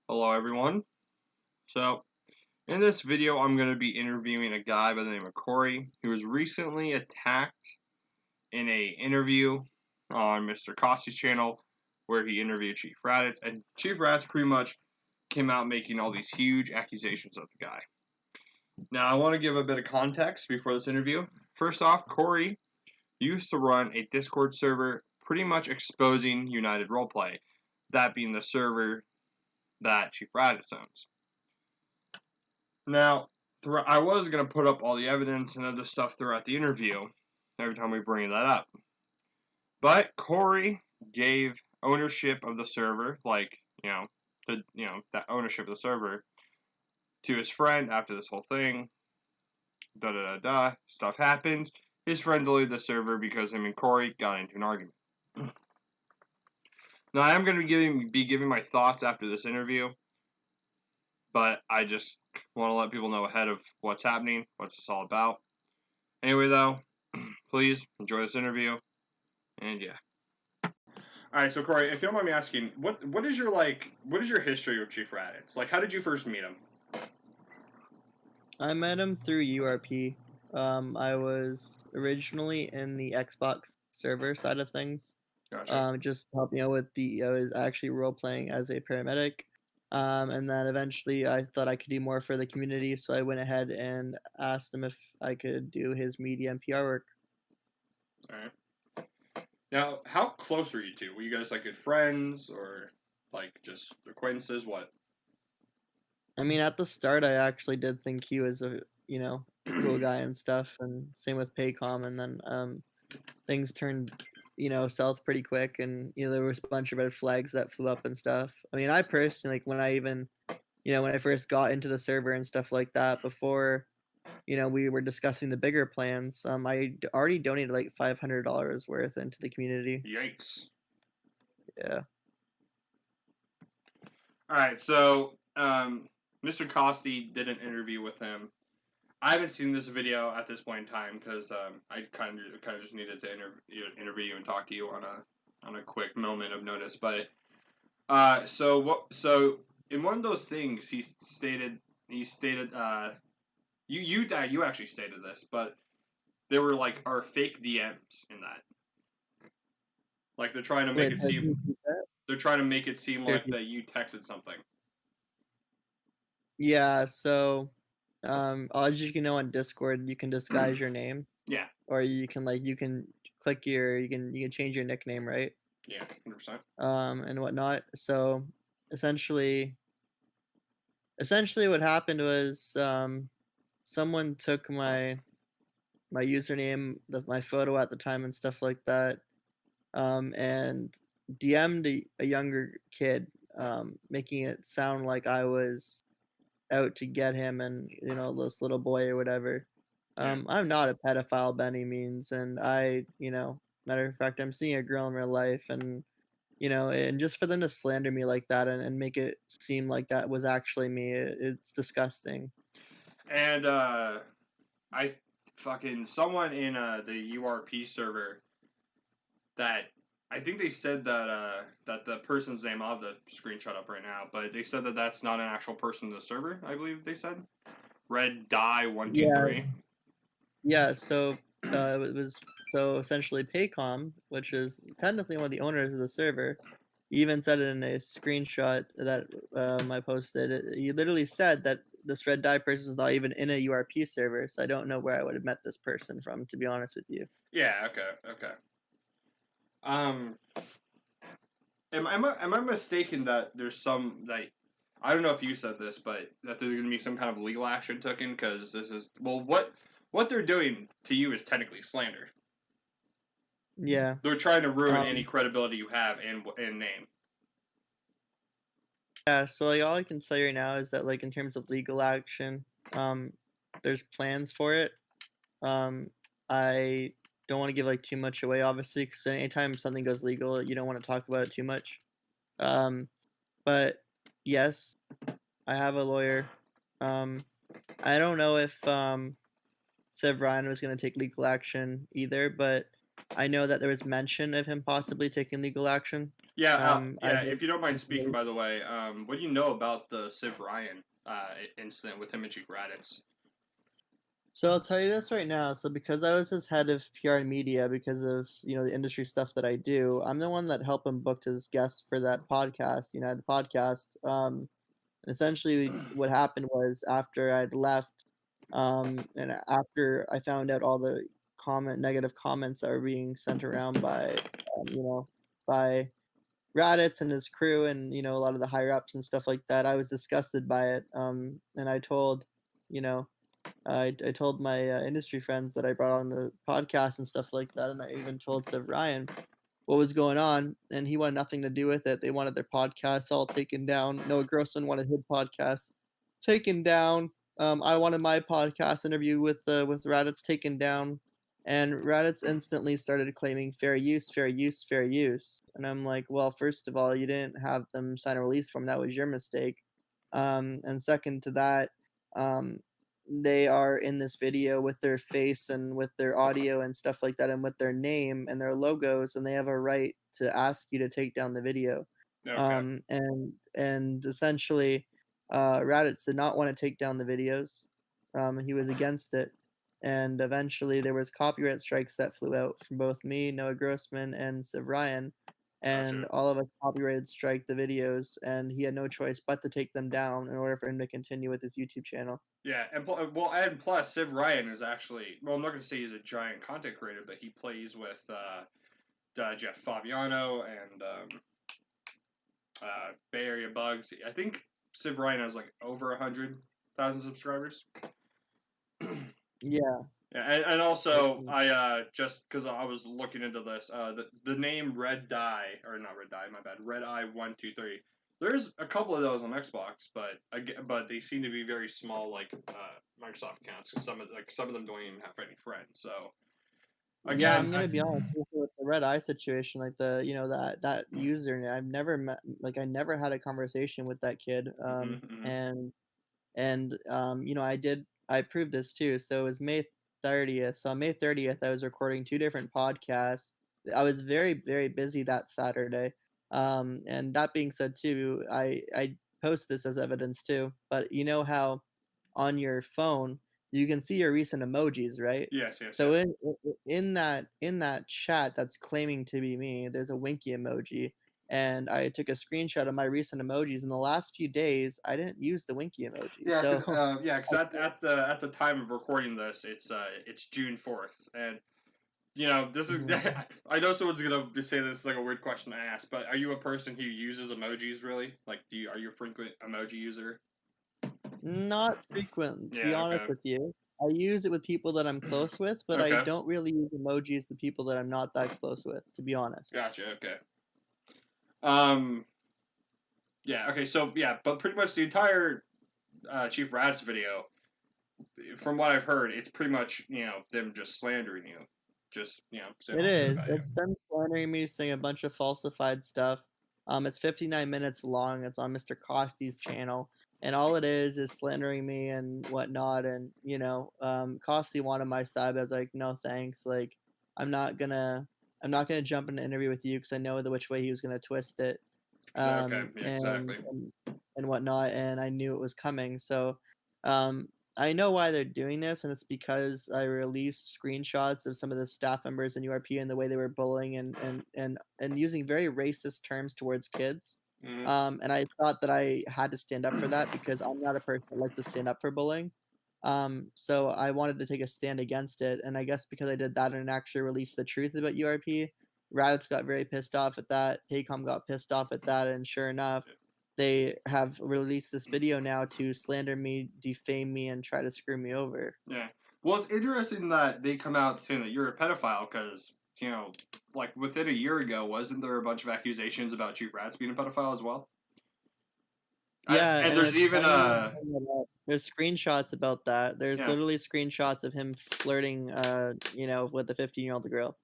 Hello everyone. So, in this video I'm going to be interviewing a guy by the name of Corey who was recently attacked in a interview on Mr. Costy's channel where he interviewed Chief Raditz, and Chief Raditz pretty much came out making all these huge accusations of the guy. Now I want to give a bit of context before this interview. First off, Corey used to run a Discord server pretty much exposing United Roleplay, that being the server that Chief Raditz owns. Now, I was going to put up all the evidence and other stuff throughout the interview, every time we bring that up. But Corey gave ownership of the server, that ownership of the server, to his friend after this whole thing. Stuff happens. His friend deleted the server because him and Corey got into an argument. Now, I am going to be giving my thoughts after this interview, but I just want to let people know ahead of what's happening, what's this all about. Anyway, though, please enjoy this interview, and yeah. All right, so Corey, if you don't mind me asking, what is your history with Chief Raditz? Like, how did you first meet him? I met him through URP. I was originally in the Xbox server side of things. Gotcha. Just helping out with I was actually role playing as a paramedic. And then eventually I thought I could do more for the community, so I went ahead and asked him if I could do his media and PR work. All right. Now, how close were you two? Were you guys like good friends or like just acquaintances? What? I mean, at the start, I actually did think he was a cool guy and stuff, and same with Paycom. And then things turned south pretty quick, and there was a bunch of red flags that flew up and stuff. I mean, I personally, like, when I first got into the server and stuff like that, before we were discussing the bigger plans, I already donated like $500 worth into the community. Yikes. Yeah. All right, so Mr. Costy did an interview with him. I haven't seen this video at this point in time because I kind of just needed to interview you and talk to you on a quick moment of notice. But so in one of those things you actually stated this, but there were are fake DMs in that. Like they're trying to make it seem like that you texted something. Yeah, so as you can know, on Discord, you can disguise your name. Yeah. Or you can click you can change your nickname, right? Yeah, 100%. And whatnot. So essentially what happened was someone took my username, my photo at the time and stuff like that, and DM'd a younger kid, making it sound like I was out to get him and this little boy or whatever. I'm not a pedophile by any means, and matter of fact, I'm seeing a girl in real life, and and just for them to slander me like that and make it seem like that was actually me, it's disgusting. And someone in the URP server that I think they said that the person's name, I'll have the screenshot up right now, but they said that that's not an actual person in the server. I believe they said Red Die 123. Yeah. So it was essentially Paycom, which is technically one of the owners of the server. He even said it in a screenshot that I posted. He literally said that this Red Die person is not even in a URP server, so I don't know where I would have met this person from, to be honest with you. Yeah. Okay. Am I mistaken that there's some I don't know if you said this, but that there's going to be some kind of legal action taken because this is what they're doing to you is technically slander. Yeah. They're trying to ruin any credibility you have and name. Yeah, so all I can say right now is that in terms of legal action, there's plans for it. I don't want to give too much away, obviously, because anytime something goes legal, you don't want to talk about it too much. But yes, I have a lawyer. I don't know if Sev Ryan was going to take legal action either, but I know that there was mention of him possibly taking legal action. Yeah, I yeah. heard If you don't mind speaking, recently. by the way, what do you know about the Civ Ryan incident with him and Chief Raditz? So I'll tell you this right now. So because I was his head of PR and media, because of the industry stuff that I do, I'm the one that helped him book his guests for that podcast, United Podcast. And essentially, what happened was after I'd left, and after I found out all the negative comments that were being sent around by Raditz and his crew, and a lot of the higher ups and stuff like that, I was disgusted by it. And you know, I told my industry friends that I brought on the podcast and stuff like that, and I even told Sev Ryan what was going on, and he wanted nothing to do with it. They wanted their podcasts all taken down. Noah Grossman wanted his podcast taken down. I wanted my podcast interview with Raditz taken down, and Raditz instantly started claiming fair use, fair use, fair use. And I'm like, well, first of all, you didn't have them sign a release form. That was your mistake. And second to that, um, they are in this video with their face and with their audio and stuff like that and with their name and their logos, and they have a right to ask you to take down the video. Okay. And essentially, Raditz did not want to take down the videos. He was against it, and eventually there was copyright strikes that flew out from both me, Noah Grossman, and Siv Ryan, and Gotcha. all of us copyrighted strike the videos, and he had no choice but to take them down in order for him to continue with his YouTube channel. Yeah, and plus, Civ Ryan is actually, well, I'm not going to say he's a giant content creator, but he plays with Jeff Fabiano and Bay Area Bugs. I think Civ Ryan has like over 100,000 subscribers. Yeah. Yeah, and also I just because I was looking into this, the name Red Die, or not Red Die, my bad, Red Eye 123. There's a couple of those on Xbox, but they seem to be very small, like Microsoft accounts. Cause some of them don't even have any friends. So Yeah, again, I'm gonna be honest with the red eye situation, like that user, I've never met, like I never had a conversation with that kid. I proved this too. So it was May 30th. So on May 30th, I was recording two different podcasts. I was very, very busy that Saturday. And that being said too, I post this as evidence too. But you know how on your phone you can see your recent emojis, right? yes, yes, So yes. in that chat that's claiming to be me, there's a winky emoji, and I took a screenshot of my recent emojis. In the last few days, I didn't use the winky emoji. Yeah, So cause at the time of recording this, it's June 4th, and this is. Mhm. I know someone's gonna say this is like a weird question to ask, but are you a person who uses emojis really? Like, are you a frequent emoji user? Not frequent, to be Yeah. honest Okay. with you. I use it with people that I'm close with, but I Okay. don't really use emojis with people that I'm not that close with, to be honest. Gotcha. Okay. Um. Yeah. Okay. So yeah, but pretty much the entire Chief Rad's video, from what I've heard, it's pretty much them just slandering you, just saying It all shit is. about you. It's them slandering me, saying a bunch of falsified stuff. It's 59 minutes long. It's on Mr. Costy's channel, and all it is slandering me and whatnot. And Costy wanted my side, but I was like, no, thanks. Like, I'm not gonna, I'm not gonna jump in an interview with you because I know which way he was gonna twist it, Okay. um, Yeah. and Exactly. and and whatnot. And I knew it was coming. So, um, I know why they're doing this, and it's because I released screenshots of some of the staff members in URP and the way they were bullying and using very racist terms towards kids. Hmm. And I thought that I had to stand up for that because I'm not a person that likes to stand up for bullying. So I wanted to take a stand against it, and I guess because I did that and actually released the truth about URP, Raditz got very pissed off at that. Paycom got pissed off at that, and sure enough, they have released this video now to slander me, defame me, and try to screw me over. Yeah. Well, it's interesting that they come out saying that you're a pedophile because, like within a year ago, wasn't there a bunch of accusations about Chief Rats being a pedophile as well? Yeah, And and there's it's even funny you bring that up. There's screenshots about that. There's yeah, literally screenshots of him flirting, with a 15-year-old girl.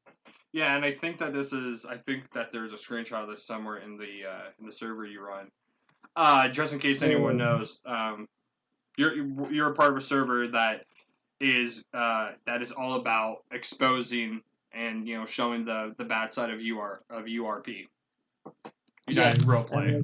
yeah, and I think that there's a screenshot of this somewhere in the server you run. Just in case anyone Oh. knows, you're a part of a server that is all about exposing and showing the bad side of URP, United Yes, Roleplay.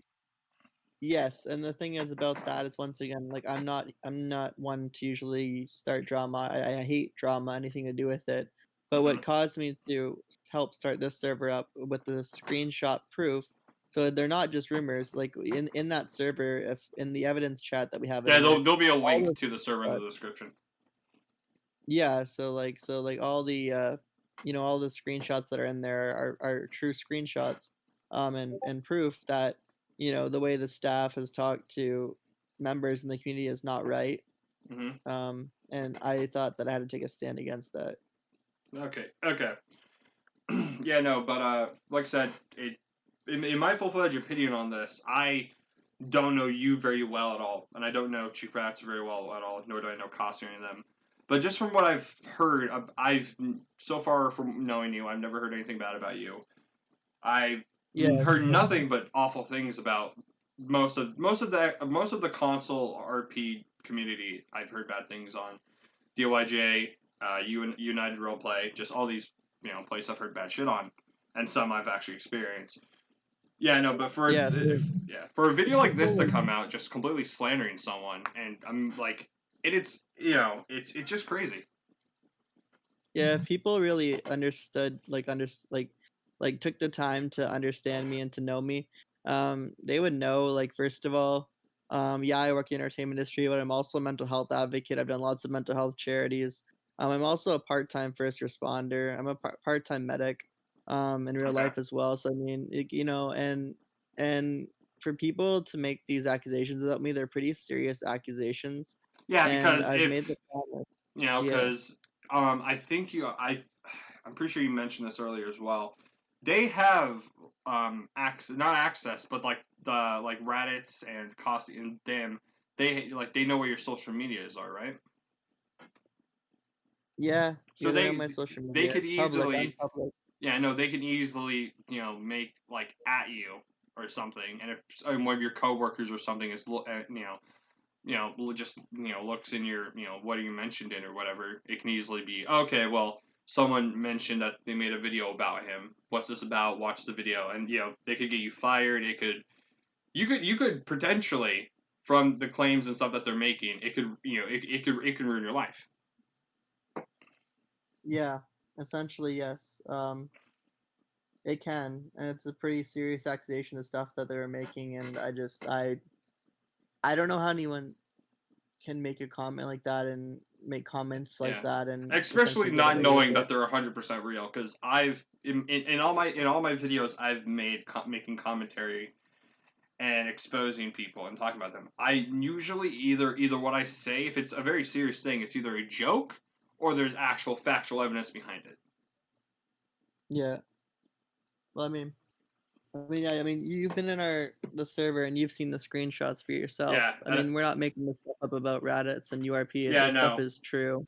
yes, and the thing is about that is once again, like I'm not one to usually start drama. I hate drama, anything to do with it. But Hmm. what caused me to help start this server up with the screenshot proof, so they're not just rumors. Like in that server, if in the evidence chat that we have in Yeah, there, there'll be a all link the to the server in the description. yeah, so like all the all the screenshots that are in there are true screenshots, and proof that the way the staff has talked to members in the community is not right. Hmm. And I thought that I had to take a stand against that. Okay. Okay. Yeah, no, but like I said, in my full fledged opinion on this, I don't know you very well at all, and I don't know Chief Rats very well at all, nor do I know Cost or any of them. But just from what I've heard, I've so far from knowing you, I've never heard anything bad about you. I've Yeah, heard nothing but awful things about most of the console RP community. I've heard bad things on DYJ, United Roleplay, just all these places I've heard bad shit on, and some I've actually experienced. Yeah, no, but yeah, so for a video like this to people come out, just completely slandering someone, and I'm like, it's it's just crazy. Yeah, if people really understood, like took the time to understand me and to know me, they would know, like, first of all, yeah, I work in the entertainment industry, but I'm also a mental health advocate. I've done lots of mental health charities. I'm also a part-time first responder. I'm a part-time medic, in real Okay. life as well. So I mean, and for people to make these accusations about me, they're pretty serious accusations, Yeah, and because I've made if the comment. Yeah. because I think I'm pretty sure you mentioned this earlier as well. They have access, not access, but like the Raditz and Costi and them. They know where your social medias are, right? Yeah, So yeah, they know my social they media. could It's public, I'm easily public. yeah, no, they can easily make at you or something, and if one of your coworkers or something is just looks in your what you mentioned in or whatever, it can easily be okay. Well, someone mentioned that they made a video about him. What's this about? Watch the video, and they could get you fired. You could potentially from the claims and stuff that they're making, it could it could ruin your life. Yeah, essentially, yes. It can, and it's a pretty serious accusation, the stuff that they were making, and I don't know how anyone can make a comment like that and make comments like Yeah, that and especially essentially get not away with knowing it. that they're 100% real. Because I've in all my videos I've made making commentary and exposing people and talking about them. I usually either what I say, if it's a very serious thing, it's either a joke or there's actual factual evidence behind it. Yeah. Well, yeah, I mean, you've been in the server and you've seen the screenshots for yourself. Yeah, I mean, we're not making this stuff up about Raditz and URP. yeah, This stuff no, is true.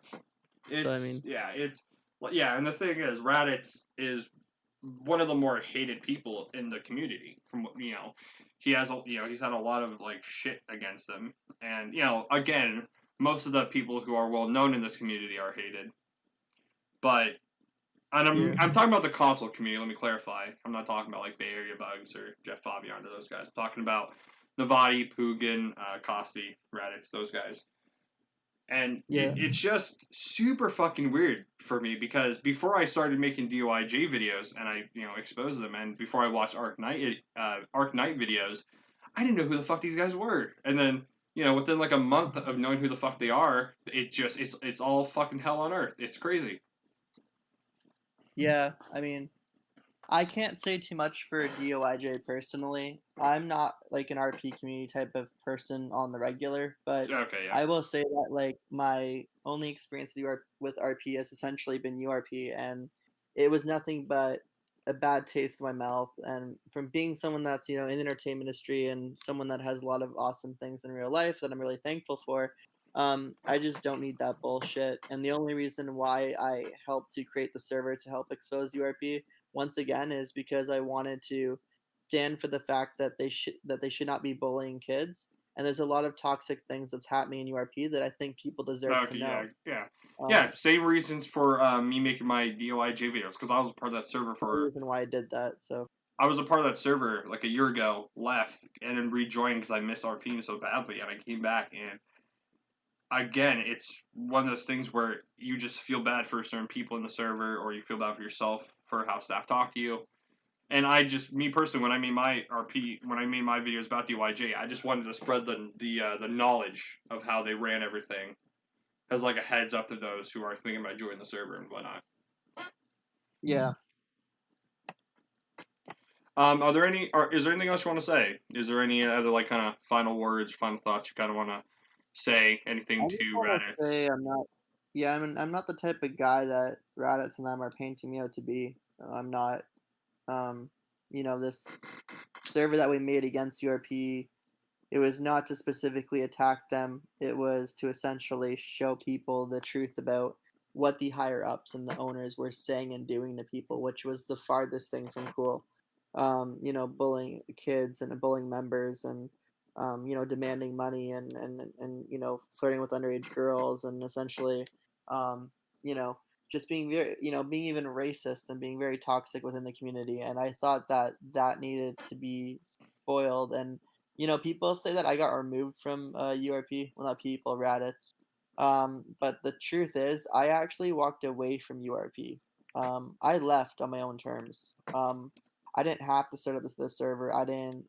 So I mean, and the thing is, Raditz is one of the more hated people in the community. From what he has he's had a lot of shit against him, and again, most of the people who are well known in this community are hated, but. And yeah, I'm talking about the console community. Let me clarify. I'm not talking about Bay Area Bugs or Jeff Fabian or those guys. I'm talking about Navati, Pugin, Costi, Raditz, those guys. And yeah, it's just super fucking weird for me because before I started making DOIJ videos and I exposed them, and before I watched Arc Knight videos, I didn't know who the fuck these guys were. And then within a month of knowing who the fuck they are, it's all fucking hell on earth. It's crazy. yeah. I mean, I can't say too much for DOIJ personally. I'm not like an RP community type of person on the regular, but Okay, yeah. I will say that like my only experience with RP has essentially been URP, and it was nothing but a bad taste in my mouth. And from being someone that's in the entertainment industry and someone that has a lot of awesome things in real life that I'm really thankful for, I just don't need that bullshit. And the only reason why I helped to create the server to help expose URP once again is because I wanted to stand for the fact that they should not be bullying kids. And there's a lot of toxic things that's happening in URP that I think people deserve to Okay, yeah, know. yeah. Yeah, same reasons for me making my DOIJ videos, because I was a part of that server The reason why I did that. So I was a part of that server like a year ago, left, and then rejoined because I missed RPing so badly, and I came back, and again, it's one of those things where you just feel bad for certain people in the server, or you feel bad for yourself for how staff talk to you. And me personally, when I made my RP, when I made my videos about DYJ, I just wanted to spread the knowledge of how they ran everything, as like a heads up to those who are thinking about joining the server and whatnot. yeah. Are there any? Is there anything else you want to say? Is there any other like kind of final words, final thoughts you kind of want to say? Anything I to just want to Raditz? say I'm not. Yeah, I'm not the type of guy that Raditz and them are painting me out to be. I'm not. Um, this server that we made against URP, it was not to specifically attack them. It was to essentially show people the truth about what the higher ups and the owners were saying and doing to people, which was the farthest thing from cool. Bullying kids and bullying members and demanding money and flirting with underage girls and essentially um, you know, just being very, being even racist and being very toxic within the community. And I thought that that needed to be spoiled. And people say that I got removed from URP. Well, not people, Raditz. But the truth is, I actually walked away from URP. I left on my own terms. I didn't have to start up this server. I didn't,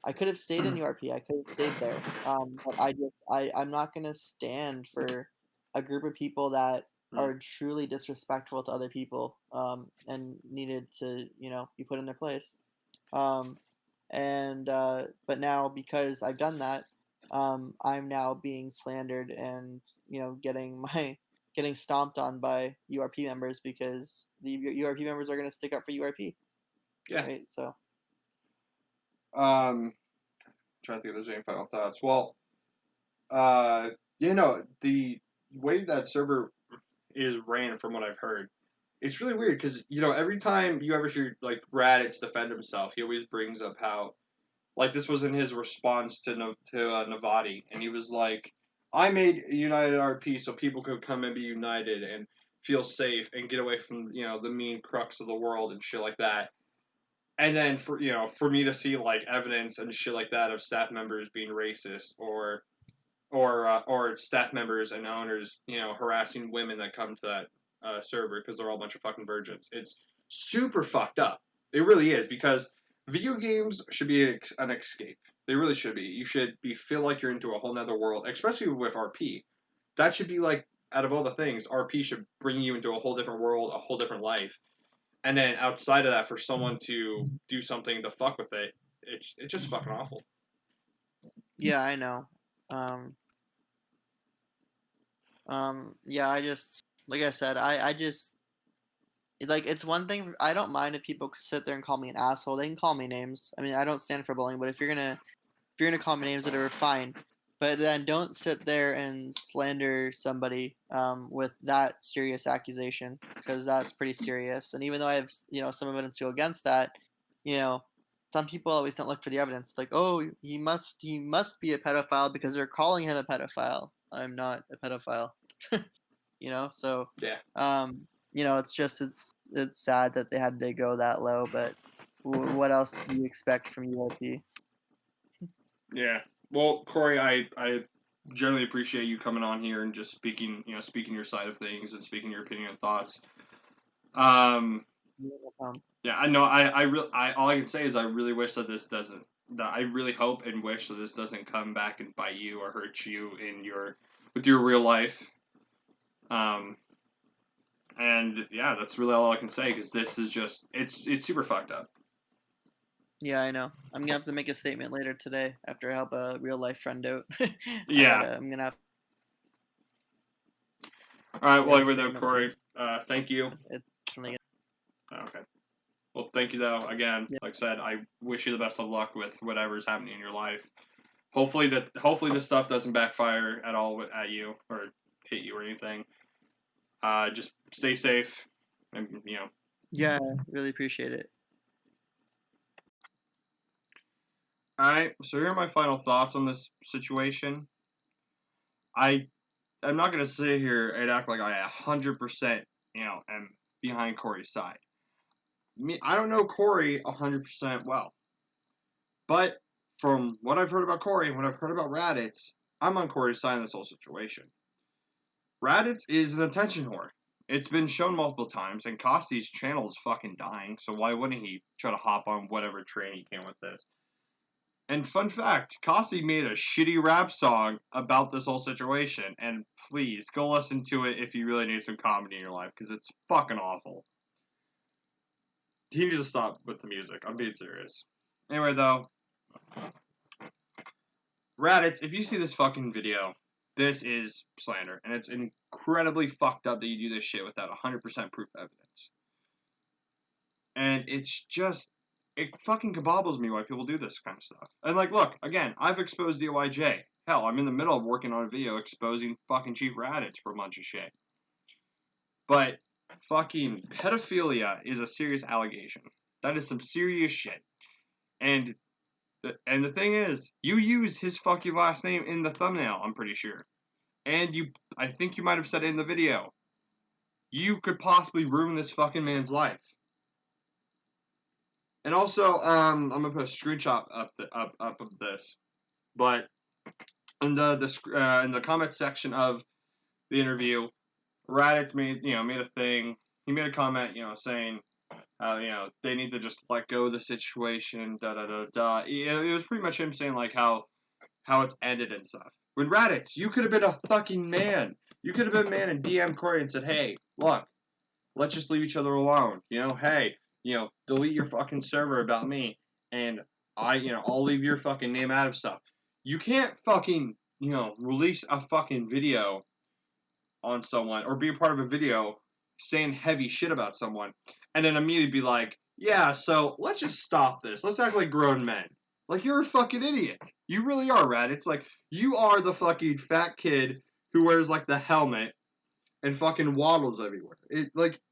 I could have stayed in URP. I could have stayed there. But I'm not gonna stand for a group of people that Hmm. are truly disrespectful to other people, and needed to, be put in their place. Um, but now because I've done that, I'm now being slandered and getting my getting stomped on by URP members because the URP members are going to stick up for URP, Yeah. right? So Trying to think if there's any final thoughts. Well, the way that server is ran, from what I've heard, it's really weird because every time you ever hear like Raditz defend himself, he always brings up how like this was in his response to Navati, and he was like, "I made United RP so people could come and be united and feel safe and get away from the mean crux of the world and shit like that." And then for me to see like evidence and shit like that of staff members being racist or staff members and owners harassing women that come to that server because they're all a bunch of fucking virgins. It's super fucked up. It really is, because video games should be an escape. They really should be. You should feel like you're into a whole nother world, especially with RP. That should be like, out of all the things, RP should bring you into a whole different world, a whole different life. And then outside of that, for someone to do something to fuck with it, it's just fucking awful. yeah, I know. Yeah, I just like I said, I just like it's one thing. I don't mind if people sit there and call me an asshole. They can call me names. I mean, I don't stand for bullying, but if you're gonna call me names, whatever, fine. But then don't sit there and slander somebody with that serious accusation, because that's pretty serious. And even though I have some evidence to go against that, you know, some people always don't look for the evidence. Like, oh, he must be a pedophile because they're calling him a pedophile. I'm not a pedophile. So Yeah. it's sad that they had to go that low. But what else do you expect from ULP? Yeah. Well, Corey, I generally appreciate you coming on here and just speaking your side of things and speaking your opinion and thoughts. Um, yeah, I know. All I can say is I really wish that this doesn't. That I really hope and wish that this doesn't come back and bite you or hurt you in with your real life. Um, and yeah, that's really all I can say, because this is just it's super fucked up. Yeah, I know. I'm gonna have to make a statement later today after I help a real life friend out. Yeah. I'm gonna have All right. to Well, make a anyway, though, statement later. Corey, thank you. It's really Okay. Well, thank you though. Again, yeah, like I said, I wish you the best of luck with whatever's happening in your life. Hopefully this stuff doesn't backfire at all at you or hit you or anything. Just stay safe, and yeah, really appreciate it. All right. So here are my final thoughts on this situation. I I'm not gonna sit here and act like I 100%, am behind Corey's side. I don't know Corey 100% well, but from what I've heard about Corey and what I've heard about Raditz, I'm on Corey's side in this whole situation. Raditz is an attention whore. It's been shown multiple times, and Kosty's channel is fucking dying, so why wouldn't he try to hop on whatever train he can with this? And fun fact, Kosty made a shitty rap song about this whole situation, and please, go listen to it if you really need some comedy in your life, because it's fucking awful. He needs to stop with the music, I'm being serious. Anyway, though, Raditz, if you see this fucking video, this is slander, and it's incredibly fucked up that you do this shit without 100% proof evidence. And it's just, it fucking kabobbles me why people do this kind of stuff. And like, look, again, I've exposed DYJ. Hell, I'm in the middle of working on a video exposing fucking Chief Raditz for a bunch of shit. But fucking pedophilia is a serious allegation. That is some serious shit. And the thing is, you use his fucking last name in the thumbnail, I'm pretty sure. And I think you might have said it in the video. You could possibly ruin this fucking man's life. And also, I'm gonna put a screenshot up of this, but in the comment section of the interview, Raditz made a thing. He made a comment, saying, they need to just let go of the situation. Da da da da. It was pretty much him saying like how it's ended and stuff. When Raditz, you could have been a fucking man. You could have been a man and DM Corey and said, hey, look, let's just leave each other alone. Hey. Delete your fucking server about me, and I'll leave your fucking name out of stuff. You can't fucking, release a fucking video on someone, or be a part of a video saying heavy shit about someone, and then immediately be like, yeah, so let's just stop this. Let's act like grown men. Like, you're a fucking idiot. You really are, Rad. It's like, you are the fucking fat kid who wears, like, the helmet and fucking waddles everywhere.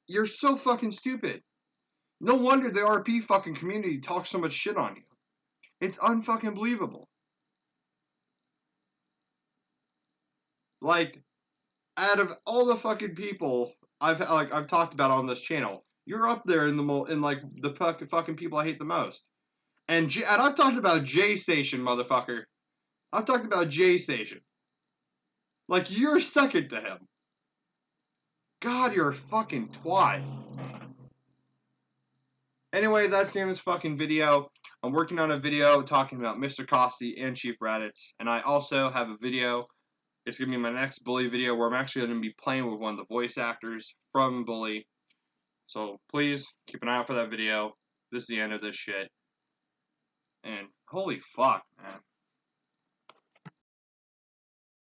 You're so fucking stupid. No wonder the RP fucking community talks so much shit on you. It's unfucking believable. Like, out of all the fucking people I've talked about on this channel, you're up there in the fucking people I hate the most. And I've talked about J Station, motherfucker. I've talked about J Station. Like, you're second to him. God, you're a fucking twat. Anyway, that's the end of this fucking video. I'm working on a video talking about Mr. Kosty and Chief Raditz. And I also have a video. It's going to be my next Bully video where I'm actually going to be playing with one of the voice actors from Bully. So please keep an eye out for that video. This is the end of this shit. And holy fuck, man.